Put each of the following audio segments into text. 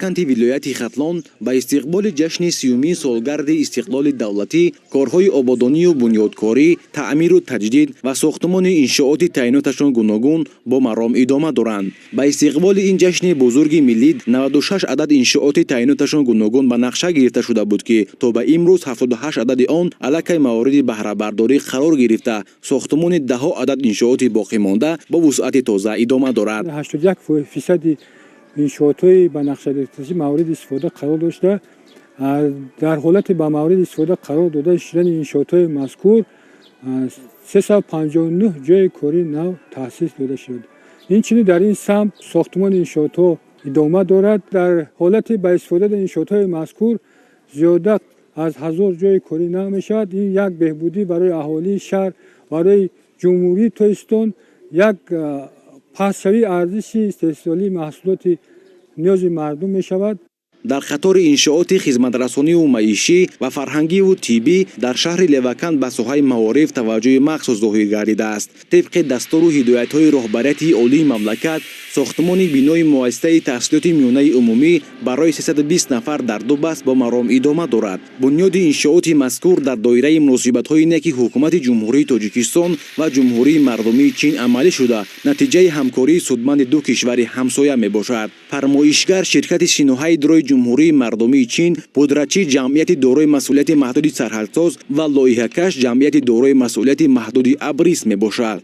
канти вилояти Хатлон ба истиқболи ҷашни 30-уми солгарди истиқлоли давлатӣ корҳои ободонию бунёдкорӣ, таъмиру таҷдид ва сохтмони иншооти таъйиноташон гуногун бо маром идома доранд. Ба истиқболи ин ҷашни бузурги миллӣ 96 адад иншооти таъйиноташон гуногун ба нақша гирифта шуда буд ки то ба имрӯз 78 адади он аллакай мавориди баҳрабардорӣ қарор гирифта, сохтмони даҳо адад иншооти боқимонда бо вусъати тоза идома дорад. 81% иншоотҳои ба нақша гирифташи мавриди истифода қарор дошта, дар ҳолати ба мавриди истифода қарор дода шудани иншоотҳои мазкур 359 ҷойи кори нав таъсис дода шуд. Инчунин дар ин самт сохтмони иншоотҳо идома дорад. Дар ҳолати ба истифода дар иншоотҳои мазкур зиёда аз 1000 ҷойи кори нав мешавад. Ин як беҳбудӣ барои аҳолии шаҳр, барои ҷумҳурии Тоҷикистон, як пастшавии арзиши истеҳсолии маҳсулоти ниёзи мардум мешавад. дар қатори иншооти хизматрасониву маишӣ ва фарҳангиву тиббӣ дар шаҳри Левакан ба соҳаи маориф таваҷҷӯҳи махсус зоҳир гардидааст. Тибқи дастуру ҳидоятҳои роҳбарияти олии мамлакат, сохтмони бинои муассисаи таҳсилоти миёнаи умумӣ барои 320 нафар дар ду баст бо маром идома дорад. бунёди иншооти мазкур дар доираи муносибатҳои неки ҳукумати ҷумҳурии Тоҷикистон ва ҷумҳурии мардумии Чин амалӣ шуда, натиҷаи ҳамкории судманди ду кишвари ҳамсоя мебошад. фармоишгар ширкати Шиноҳайдрои ҷумҳурии мардумии Чин, пудратчӣ ҷамъияти дорои масъулияти маҳдуди сарҳадсоз ва лоиҳакаш ҷамъияти дорои масъулияти маҳдуди Абрис мебошад.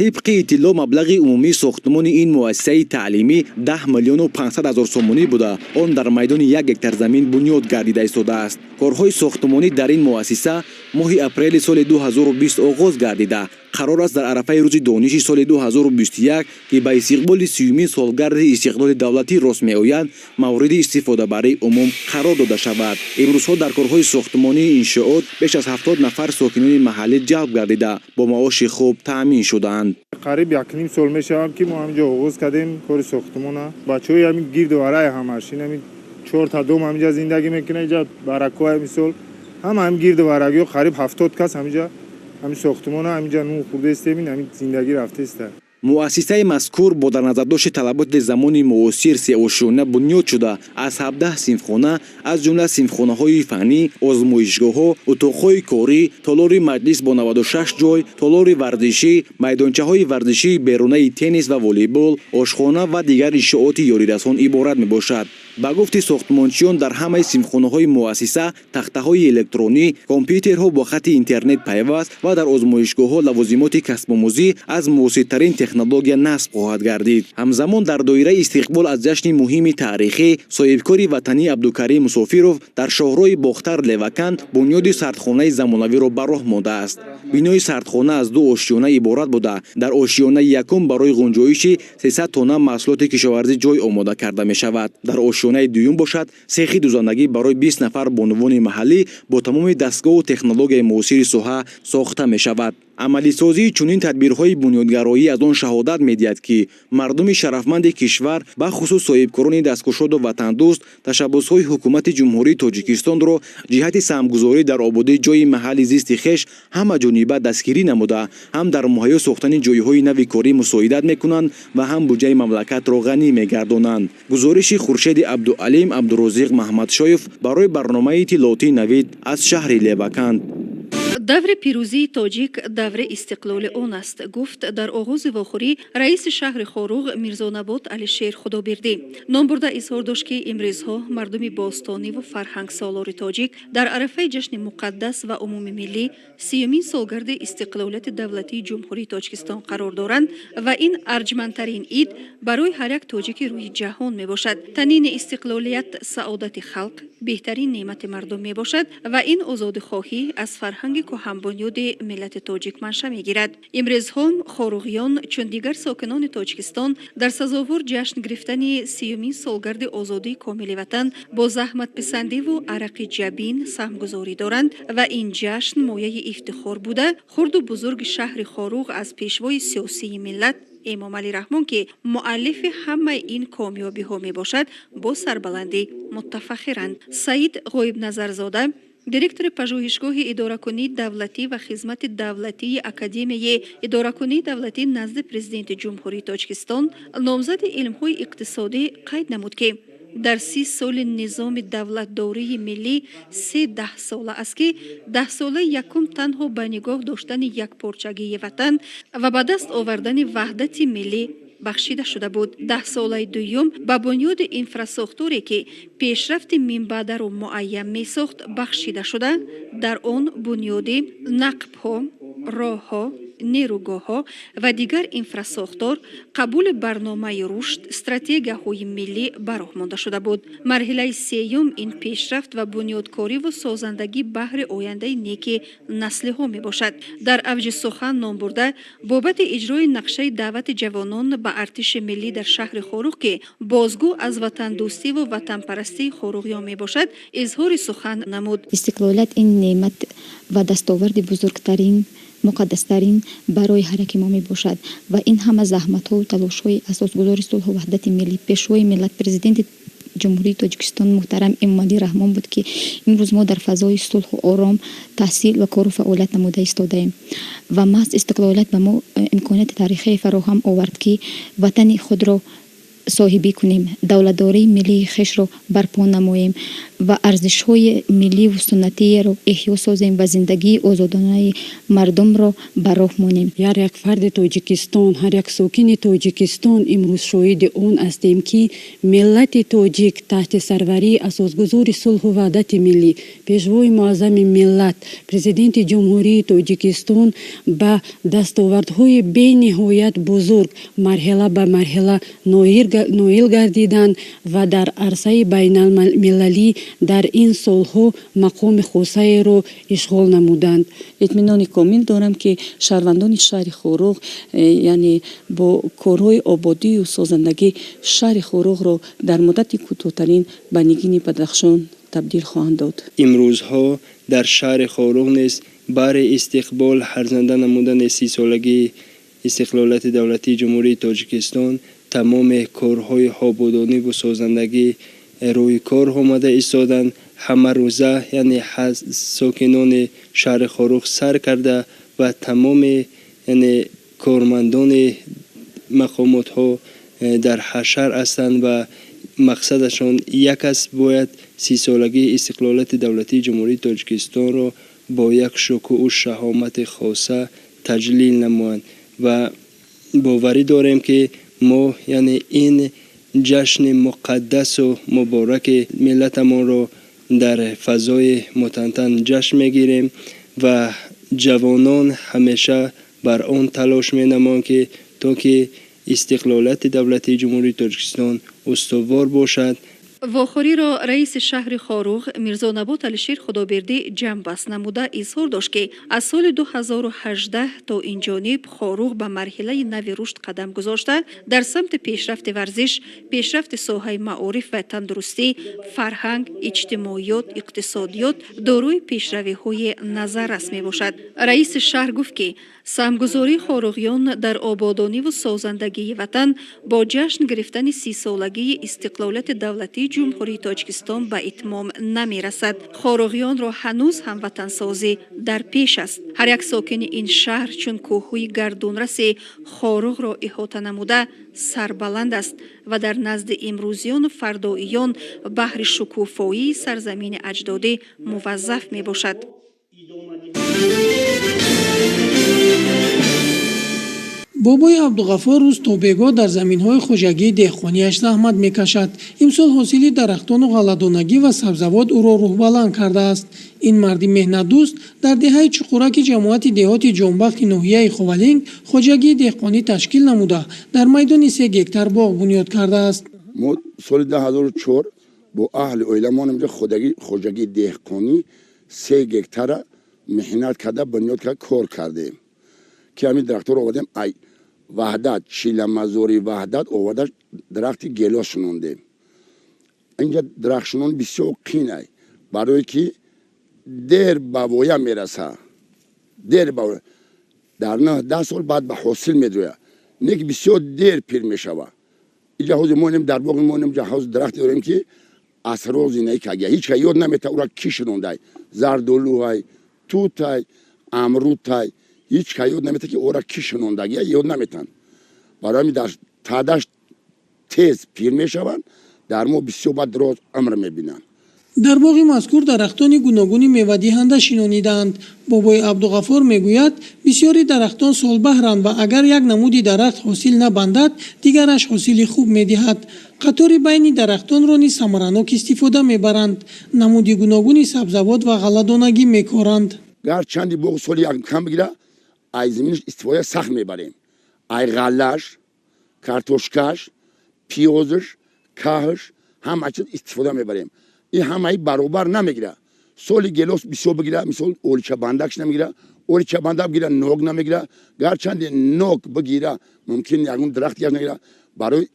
тибқи иттилоъ маблағи умумии сохтмони ин муассисаи таълимӣ 10 миллиону 500 ҳазор сомонӣ буда, он дар майдони 1 гектар замин бунёд гардида истодааст. корҳои сохтмонӣ дар ин муассиса моҳи апрели соли 2020 оғоз гардида, қарор аст дар арафаи рӯзи дониши соли 2021 ки ба истиқболи 30-юми солгарди истиқлоли давлатӣ рост меояд, мавриди истифодабарии умум қарор дода шавад. имрӯзҳо дар корҳои сохтмонии иншоот беш аз 70 нафар сокинони маҳаллӣ ҷалб гардида, бо маоши хуб таъмин шуданд. қариб 1.5 сол мешавад ки мо ҳаминҷо оғоз кардем кори сохтмона. бачаҳои ҳамин гирдовараи ҳамаш ин ҳамин 4 та дом ҳаминҷа зиндагӣ мекунад. инҷа баракои мисол ҳама ҳамин гирдоварагиҳо қариб 70 кас ҳаминҷа ҳамин сохтмона ҳаминҷа нӯ хурда истем ин ҳамин зиндагӣ рафтаиста. муассисаи мазкур бо дар назардошти талаботи замони муосир сеошона бунёд шуда аз 17 синфхона, аз ҷумла синфхонаҳои фаннӣ, озмоишгоҳҳо, утоқҳои корӣ, толори маҷлис бо 96 ҷой, толори варзишӣ, майдончаҳои варзишии берунаи теннис ва волейбол, ошхона ва дигар иншооти ёрирасон иборат мебошад. ба гуфти сохтмончиён дар ҳамаи синфхонаҳои муассиса тахтаҳои электронӣ, компютерҳо бо хати интернет пайваст ва дар озмоишгоҳҳо лавозимоти касбомӯзӣ аз муосиртарин технология насб хоҳад гардид. ҳамзамон дар доираи истиқбол аз ҷашни муҳими таърихӣ, соҳибкори ватанӣ Абдукарим Мусофиров дар шоҳрои Бохтар Левакан бунёди сардхонаи замонавиро ба роҳ мондааст. бинои сардхона аз ду ошиёна иборат буда, дар ошиёнаи якум барои ғунҷоиши 300 тонна маҳсулоти кишоварзӣ ҷой омода карда мешавад. дар ошиёнаи дуюм бошад сехи дузандагӣ барои 20 нафар бонувони маҳаллӣ бо тамоми дастгоҳу технологияи муосири соҳа сохта мешавад. амалисозии чунин тадбирҳои бунёдгароӣ аз он шаҳодат медиҳад ки мардуми шарафманди кишвар бахусус соҳибкорони дасткушоду ватандӯст ташаббусҳои ҳукумати ҷумҳурии Тоҷикистонро ҷиҳати саҳмгузорӣ дар ободии ҷойи маҳалли зисти хеш ҳамаҷониба дастгирӣ намуда, ҳам дар муҳайё сохтани ҷойҳои нави корӣ мусоидат мекунанд ва ҳам буҷаи мамлакатро ғанӣ мегардонанд. гузориши Хуршеди Абдуалим Абдурозиқ Маҳмадшоев барои барномаи иттилоотии Навид аз шаҳри Левакан. даври пирӯзии тоҷик даври истиқлоли он аст, гуфт дар оғози вохӯрӣ раиси шаҳри Хоруғ Мирзонабод Алишер Худобердӣ. ном бурда изҳор дошт ки имрӯзҳо мардуми бостониву фарҳангсолори тоҷик дар арафаи ҷашни муқаддас ва умуми миллӣ 30-юмин солгарди истиқлолияти давлатии ҷумҳурии Тоҷикистон қарор доранд ва ин арҷмандтарин ид барои ҳар як тоҷики рӯи ҷаҳон мебошад. танини истиқлолият саодати халқ беҳтарин неъмати мардум мебошад ва ин озодихоҳӣ аз фарҳанги кӯҳанбунёди миллати тоҷик манша мегирад. имрӯзҳо хоруғиён чун дигар сокинони Тоҷикистон дар сазовор ҷашн гирифтани 30-юмин солгарди озодии комили ватан бо заҳматписандиву арақи ҷабин саҳмгузорӣ доранд ва ин ҷашн мояи ифтихор буда хурду бузурги шаҳри Хоруғ аз пешвои сиёсии миллат Имом Али Раҳмон ки муаллифи ҳамаи ин комёбиҳо мебошад, бо сарбаландӣ муттафахиранд. Саид Ғоибназарзода директори пажӯҳишгоҳи идоракунии давлатӣ ва хизмати давлатии академияи идоракунии давлатӣ назди президенти ҷумҳурии Тоҷикистон номзади илмҳои иқтисодӣ қайд намуд ки дар 30 соли низоми давлатдории миллӣ 10 сола аст ки 10 сола якум танҳо ба нигоҳ доштани якпорчагии ватан ва ба даст овардани ваҳдати миллӣ бахшида шуда буд. 10 солаи дуюм ба бунёди инфраструктуре ки пешрафти минбаъдаро муайян месохт бахшида шуда, дар он бунёди нақбҳо, роҳҳо, нерӯгоҳҳо ва дигар инфрасохтор, қабули барномаи рушд, стратегияҳои миллӣ ба роҳ монда шуда буд. Марҳилаи сеюм ин пешрафт ва бунёдкориву созандагӣ баҳри ояндаи неки наслиҳо мебошад. Дар авҷи сухан ном бурда бобати иҷрои нақшаи даъвати ҷавонон ба артиши миллӣ дар шаҳри Хоруғ ки бозгӯ аз ватандӯстиву ватанпарастии хоруғиён мебошад, изҳори сухан намуд. истиқлолият ин неъмат ва дастоварди бузургтарин муқаддастарин барои ҳар яке мо мебошад ва ин ҳама заҳматҳоу талошҳои асосгузори сулҳу ваҳдати миллӣ пешвои миллат президенти ҷумҳурии Тоҷикистон муҳтарам Эмомалӣ Раҳмон буд ки имрӯз мо дар фазои сулҳу ором таҳсил ва кору фаъолият намуда истодаем ва маҳз истиқлолият ба мо имконияти таърихие фароҳам овард ки ватани худро соҳибӣ кунем, давлатдории миллии хешро барпо намоем ва арзишҳои милливу суннатиеро эҳё созем ва зиндагии озодонаи мардумро ба роҳ монем. Ҳар як фарди Тоҷикистон, ҳар як сокини Тоҷикистон имрӯз шоҳиди он ҳастем ки миллати тоҷик таҳти сарварии асосгузори сулҳу ваҳдати миллӣ, пешвои муаззами миллат, президенти ҷумҳурии Тоҷикистон ба дастовардҳои бениҳоят бузург марҳила ба марҳила ноил гардиданд ва дар арсаи байналмилалӣ дар ин солҳо мақоми хосаеро ишғол намуданд. итминони комил дорам ки шаҳрвандони шаҳри Хоруғ яъне бо корҳои ободию созандагӣ шаҳри Хоруғро дар муддати кӯтоҳтарин ба нигини Бадрахшон табдил хоҳанд дод. имрӯзҳо дар шаҳри Хоруғ низ баҳри истиқбол ҳарзанда намудани 30 солагии истиқлолияти давлатии ҷумҳурии Тоҷикистон тамоми корҳои ободониву созандагӣ рӯи кор омада истоданд. ҳама рӯза яъне сокинони шаҳри Хоруғ сар карда ва тамоми яъне кормандони мақомотҳо дар ҳашар ҳастанд ва мақсадашон як аст, бояд 30 солагии истиқлолияти давлатии ҷумҳурии Тоҷикистонро бо як шукӯҳу шаҳомати хоса таҷлил намоянд ва боварӣ дорем ки мо яъне ин ҷашни муқаддасу мубораки миллатамонро дар фазои мутантан ҷашн мегирем ва ҷавонон ҳамеша бар он талош менамоянд ки то ки истиқлолияти давлатии ҷумҳурии Тоҷикистон устувор бошад. вохӯриро раиси шаҳри Хоруғ Мирзонабод Алишер Худобердӣ ҷамъбаст намуда изҳор дошт ки аз соли 2018 то инҷониб Хоруғ ба марҳилаи нави рушд қадам гузошта дар самти пешрафти варзиш, пешрафти соҳаи маориф ва тандурустӣ, фарҳанг, иҷтимоиёт, иқтисодиёт дорои пешравиҳои назаррас мебошад. Раиси шаҳр гуфт ки самгузории хоруғиён дар ободониву созандагии ватан бо ҷашн гирифтани 30 солагии истиқлолияти давлатии ҷумҳурии Тоҷикистон ба итмом намерасад. Хоруғиёнро ҳанӯз ҳам ватансозӣ дар пеш аст. ҳар як сокини ин шаҳр чун кӯҳҳои гардунраси Хоруғро иҳота намуда сарбаланд аст ва дар назди имрӯзиёну фардоиён баҳри шукуфоии сарзамини аҷдодӣ муваззаф мебошад. бобои Абдуғаффор рӯз то бегоҳ дар заминҳои хужагии деҳқониаш заҳмат мекашад. Имсол ҳосили дарахтону ғалладонагӣ ва сабзавот ӯро рӯҳбаланд кардааст. ин марди меҳнатдӯст дар деҳаи чуқураки ҷамоати деҳоти ҷонбахти ноҳияи Ховалинг хоҷагии деҳқонӣ ташкил намуда дар майдони 3 гектар боғ бунёд кардааст. мо соли 2004 бо аҳли оиламон инҷо хоҷагии деҳқонӣ 3 гектара меҳнат карда бунёд карда кор кардем ки ҳамин дарахтҳоро овардем ай ваҳдат чиламазори ваҳдат оварда дарахти гелос шунондем. инҷа дарахтшунон бисёр қинай барое ки дер ба воя мераса, дер ба дар 9-10 сол баъд ба ҳосил медрояд, не ки бисёр дер пир мешава. инҷа ҳозир мо дар боғи мо инҷа ҳозир дарахте дорем ки اسرار زینه که هیچ که یاد نمیته او را کی شنونده زردولو های توت های امرود های هیچ که یاد نمیته که او را کی شنونده یاد نمیتن برای می در تعدادش تیز پیر میشوند در مو بسیار بعد دراز عمر میبینن. در باغ مذکور درختان گوناگونی میوه دهنده شنانیدند. بابای عبدالغفار میگوید بسیاری درختان سالبهرند و اگر یک نمودی درخت حاصل نبندد دیگرش حاصل خوب میدهد. قطار بین درختان را نیز ثمرناک استفاده میبرند. نمودی گوناگونی سبزوات و غله‌دانگی میکارند. گر چندی باغ سالی یک کم بگیره ای زمینش استفاده سخت میبریم. ای غلهش، کارتوشکاش، پیازش، کاهش همه چیز استفاده میبریم. این همه برابر نمیگیره. سالی گلوس بسیار بگیره مثال اولیچه بندکش نمیگیره. اولیچه بندک بگیره نوگ نمیگیره. گر چندی نوگ بگیره ممکن یکون درخت گیرش نگیره. برای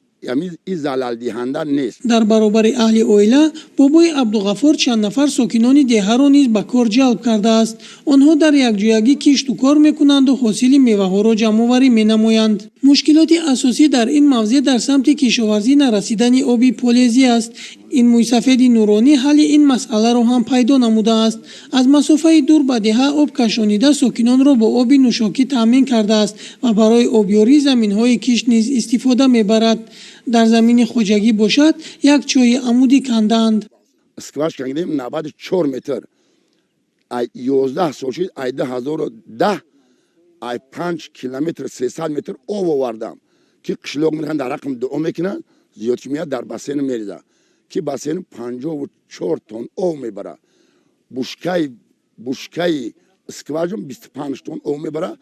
این زلال دهنده نیست. در برابر اهل اویلا بابای عبدالغفار چند نفر ساکنان دهه را نیز به کار جلب کرده است. آنها در یکجایگی کشت و کار میکنند و حاصل میوه ها را جمع آوری مینمایند. مشکلات اساسی در این موضوع در سمت کشاورزی نرسیدن آبی فلزی است. این موی سفید نورانی حل این مسئله را هم پیدا نموده است. از مسافه دور به دهه آب کشانیده ساکنان را با آب نوشاکی تامین کرده است و برای آبیاری زمین‌های کشت نیز استفاده میبرد. در زمین خوجگی باشد یک چای عمودی کندند. اسکواش کندیم 94 متر. ای 11 سال شد ای 2010 ای 5 کیلومتر 300 متر آب آوردم که قشلاق میرن در رقم دو میکنن زیاد که میاد در بسین میریزه که بسین 54 تن آب میبره. بشکه اسکواش 25 تن آب میبره.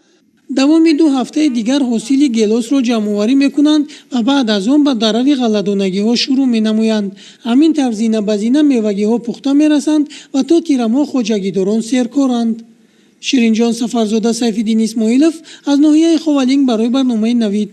دوام 2 هفته دیگر حاصل گیلاس را جمع آوری میکنند و بعد از آن به ضرر غله‌دانگی ها شروع مینمایند. همین طرز زینه به زینه میوگی ها پخته میرسند و تا تیرما خوجگی داران سرکارند. شیرین جان سفرزاده سیفالدین اسماعیلوف از ناحیه خاولینگ برای برنامه نوید.